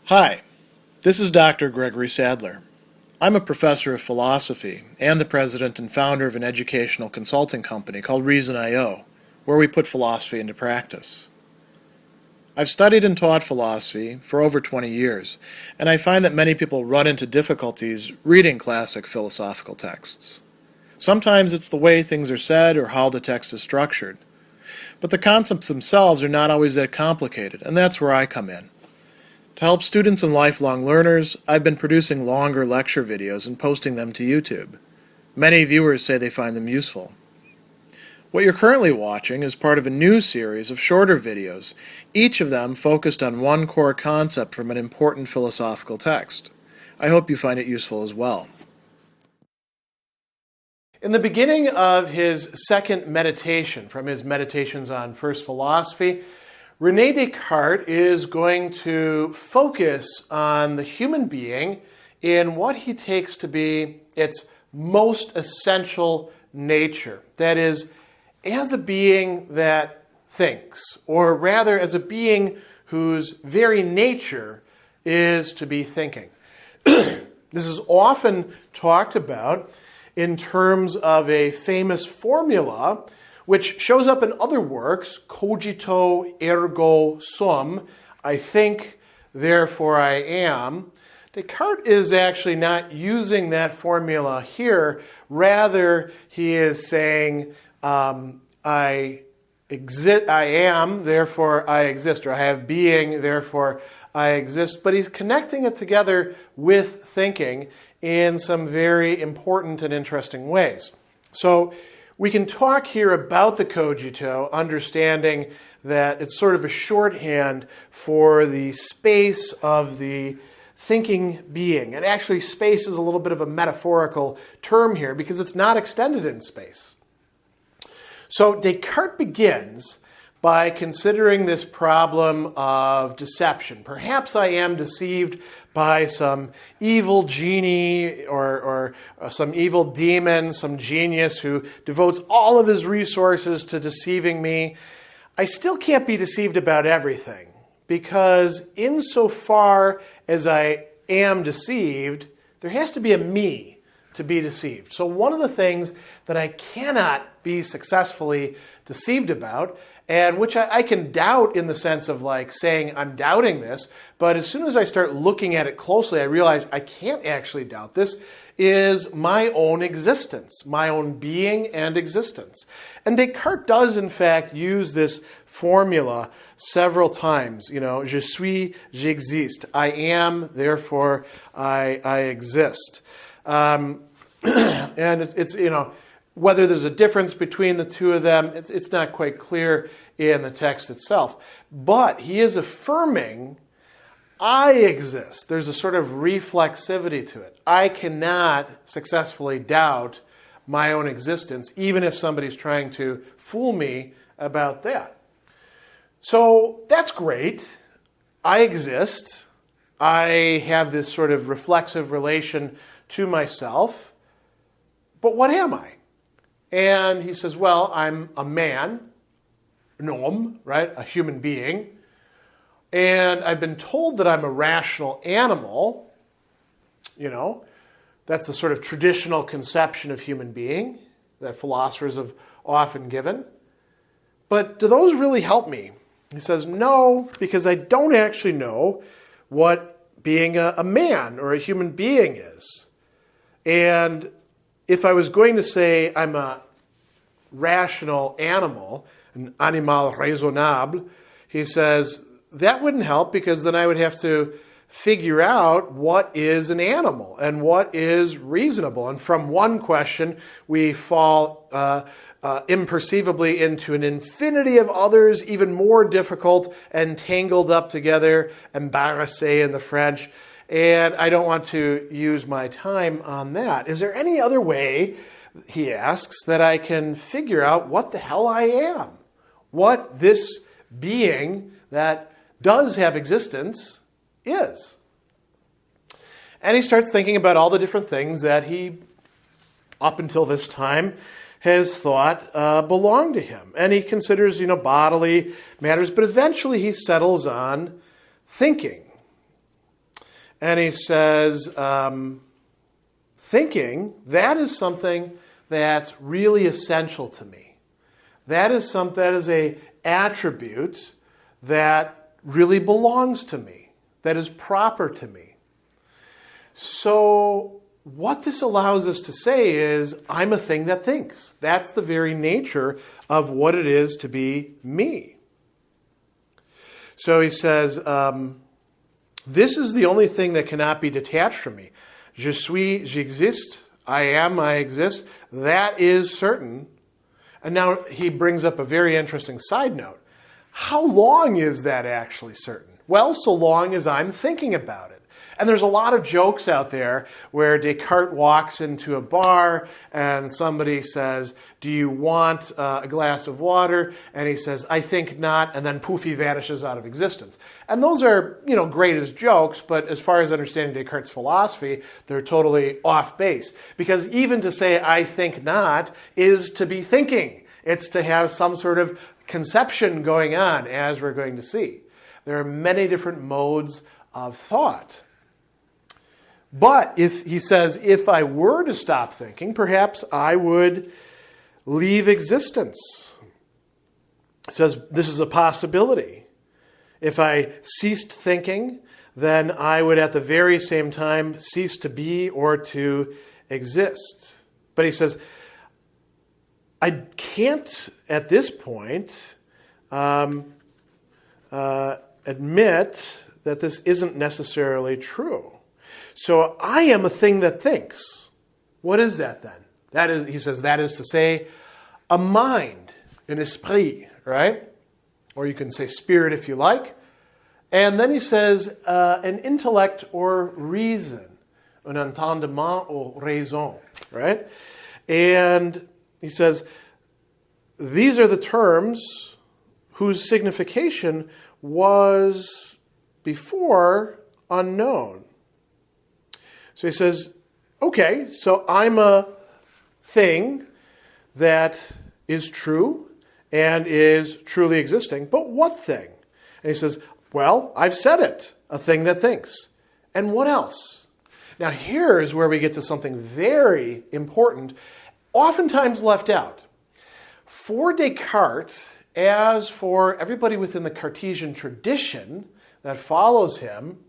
Hi, this is Dr. Gregory Sadler. I'm a professor of philosophy and the president and founder of an educational consulting company called Reason.io, where we put philosophy into practice. I've studied and taught philosophy for over 20 years, and I find that many people run into difficulties reading classic philosophical texts. Sometimes it's the way things are said or how the text is structured. But the concepts themselves are not always that complicated, and that's where I come in. To help students and lifelong learners, I've been producing longer lecture videos and posting them to YouTube. Many viewers say they find them useful. What you're currently watching is part of a new series of shorter videos, each of them focused on one core concept from an important philosophical text. I hope you find it useful as well. In the beginning of his second meditation, from his Meditations on First Philosophy, Rene Descartes is going to focus on the human being in what he takes to be its most essential nature. That is, as a being that thinks, or rather as a being whose very nature is to be thinking. This is often talked about in terms of a famous formula which shows up in other works, Cogito ergo sum, I think, therefore I am. Descartes is actually not using that formula here. Rather, he is saying, I am, therefore I exist, or I have being, therefore I exist. But he's connecting it together with thinking in some very important and interesting ways. So we can talk here about the cogito, understanding that it's sort of a shorthand for the space of the thinking being. And actually, space is a little bit of a metaphorical term here because it's not extended in space. So Descartes begins by considering this problem of deception. Perhaps I am deceived by some evil genie or some evil demon, some genius who devotes all of his resources to deceiving me. I still can't be deceived about everything because insofar as I am deceived, there has to be a me to be deceived. So one of the things that I cannot be successfully deceived about, and which I can doubt in the sense of like saying I'm doubting this, but as soon as I start looking at it closely, I realize I can't actually doubt this, is my own existence, my own being and existence. And Descartes does in fact use this formula several times. Je suis, j'existe. I am, therefore I exist. And it's whether there's a difference between the two of them, it's not quite clear in the text itself. But he is affirming, I exist. There's a sort of reflexivity to it. I cannot successfully doubt my own existence, even if somebody's trying to fool me about that. So that's great. I exist. I have this sort of reflexive relation to myself. But what am I? And he says, well, I'm a man, un homme, right? A human being. And I've been told that I'm a rational animal. That's the sort of traditional conception of human being that philosophers have often given. But do those really help me? He says, no, because I don't actually know what being a man or a human being is. And if I was going to say I'm a rational animal, an animal raisonnable, he says, that wouldn't help because then I would have to figure out what is an animal and what is reasonable. And from one question, we fall imperceivably into an infinity of others, even more difficult and tangled up together, embarrassé in the French. And I don't want to use my time on that. Is there any other way, he asks, that I can figure out what the hell I am? What this being that does have existence is? And he starts thinking about all the different things that he, up until this time, has thought belong to him. And he considers, bodily matters, but eventually he settles on thinking. And he says, thinking, that is something that's really essential to me. That is a attribute that really belongs to me, that is proper to me. So what this allows us to say is, I'm a thing that thinks. That's the very nature of what it is to be me. So he says, this is the only thing that cannot be detached from me. Je suis, j'existe. I am, I exist. That is certain. And now he brings up a very interesting side note. How long is that actually certain? Well, so long as I'm thinking about it. And there's a lot of jokes out there where Descartes walks into a bar and somebody says, do you want a glass of water? And he says, I think not. And then poof, he vanishes out of existence. And those are, great as jokes, but as far as understanding Descartes' philosophy, they're totally off base. Because even to say, I think not, is to be thinking. It's to have some sort of conception going on, as we're going to see. There are many different modes of thought. But he says, if I were to stop thinking, perhaps I would leave existence. He says, this is a possibility. If I ceased thinking, then I would at the very same time cease to be or to exist. But he says, I can't at this point admit that this isn't necessarily true. So I am a thing that thinks. What is that then? He says, that is to say, a mind, an esprit, right? Or you can say spirit if you like. And then he says, an intellect or reason, un entendement ou raison, right? And he says, these are the terms whose signification was before unknown. So he says, okay, so I'm a thing that is true and is truly existing, but what thing? And he says, well, I've said it, a thing that thinks. And what else? Now here's where we get to something very important, oftentimes left out. For Descartes, as for everybody within the Cartesian tradition that follows him,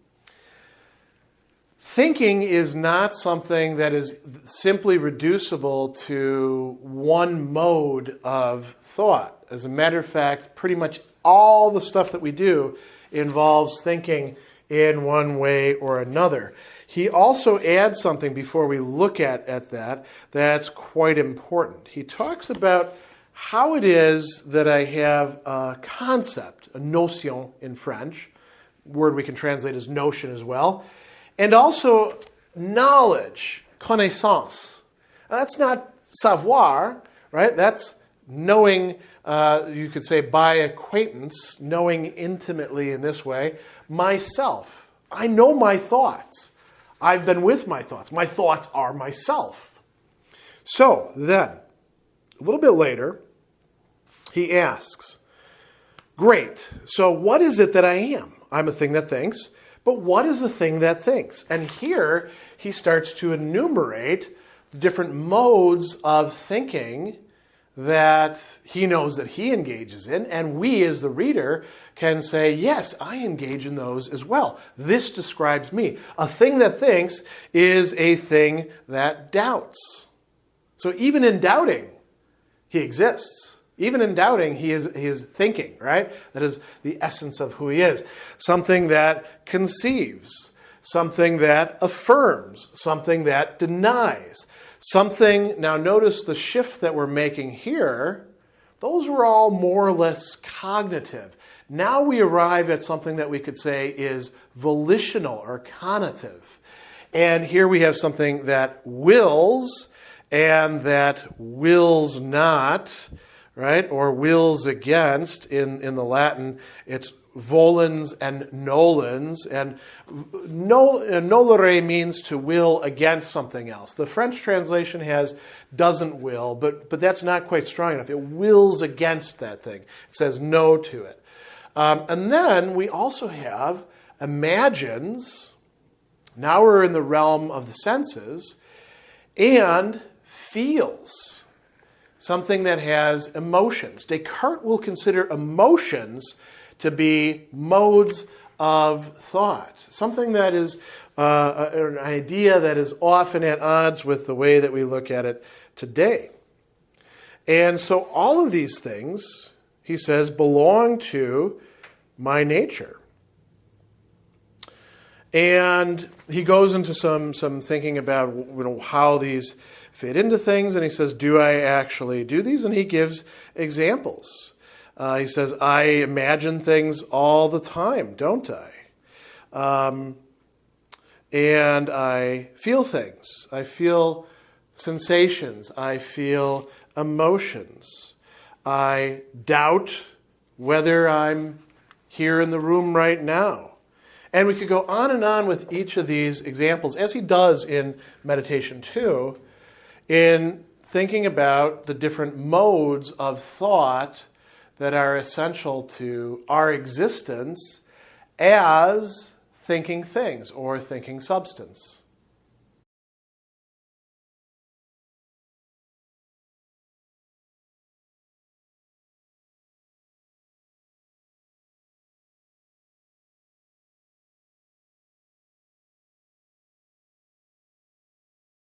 thinking is not something that is simply reducible to one mode of thought. As a matter of fact, pretty much all the stuff that we do involves thinking in one way or another. He also adds something before we look at that that's quite important. He talks about how it is that I have a concept, a notion in French, word we can translate as notion as well, and also knowledge, connaissance. That's not savoir, right? That's knowing, you could say by acquaintance, knowing intimately in this way, myself. I know my thoughts. I've been with my thoughts. My thoughts are myself. So then, a little bit later, he asks, great, so what is it that I am? I'm a thing that thinks. But what is a thing that thinks? And here he starts to enumerate the different modes of thinking that he knows that he engages in, and we as the reader can say, yes, I engage in those as well. This describes me. A thing that thinks is a thing that doubts. So even in doubting, he exists. Even in doubting, he is thinking, right? That is the essence of who he is. Something that conceives, something that affirms, something that denies, something, now notice the shift that we're making here, those were all more or less cognitive. Now we arrive at something that we could say is volitional or conative. And here we have something that wills and that wills not, right, or wills against. In the Latin, it's volens and nolens, and nolere means to will against something else. The French translation has doesn't will, but that's not quite strong enough. It wills against that thing. It says no to it. And then we also have imagines Now we're in the realm of the senses. And feels. Something that has emotions. Descartes will consider emotions to be modes of thought. Something that is an idea that is often at odds with the way that we look at it today. And so all of these things, he says, belong to my nature. And he goes into some thinking about how these fit into things, and he says, do I actually do these? And he gives examples. He says, I imagine things all the time, don't I? And I feel things. I feel sensations. I feel emotions. I doubt whether I'm here in the room right now. And we could go on with each of these examples, as he does in Meditation 2, in thinking about the different modes of thought that are essential to our existence as thinking things or thinking substance.